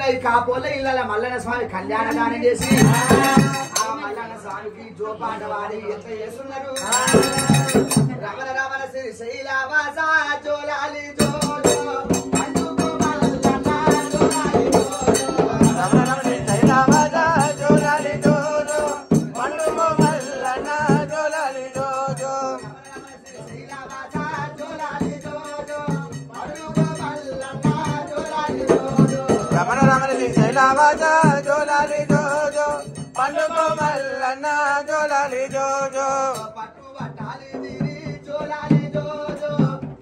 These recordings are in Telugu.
ఈ కాపోల ఇళ్ళ మల్లన్న స్వామి కళ్యాణ గానం చేసి ఆ మల్లన్న స్వామికి జోపాట వాడి ఎంత చేస్తున్నారు రమణ రమణ శ్రీ శైలవాస జోలాలి జోజో పండుగ మల్లన్న జోలాలి జోజో రమణ రమణ శ్రీ శైలవాస జోలాలి జోజో పండుగ మల్లన్న జోలాలి జోజో రమణ రమణ శ్రీ శైలవాస జోలాలి జోజో పండుగ మల్లన్న జోలాలి జోజో పట్టు పట్టాలి దిరి జోలాలి జోజో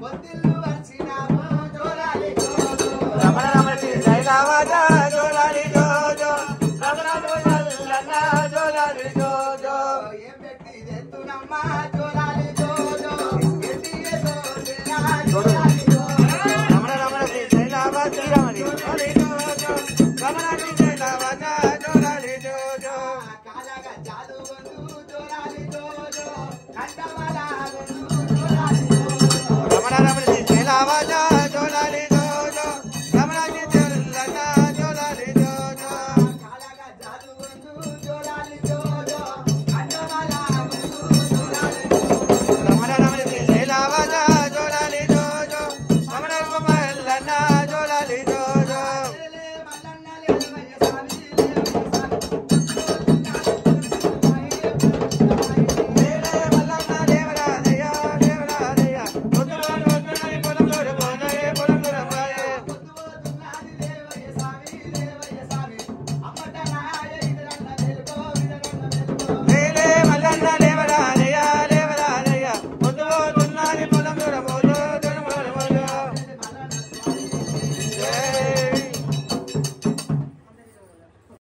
పొద్దులు వచ్చినాము జోలాలి జోజో రమణ రమణ శ్రీ శైలవాస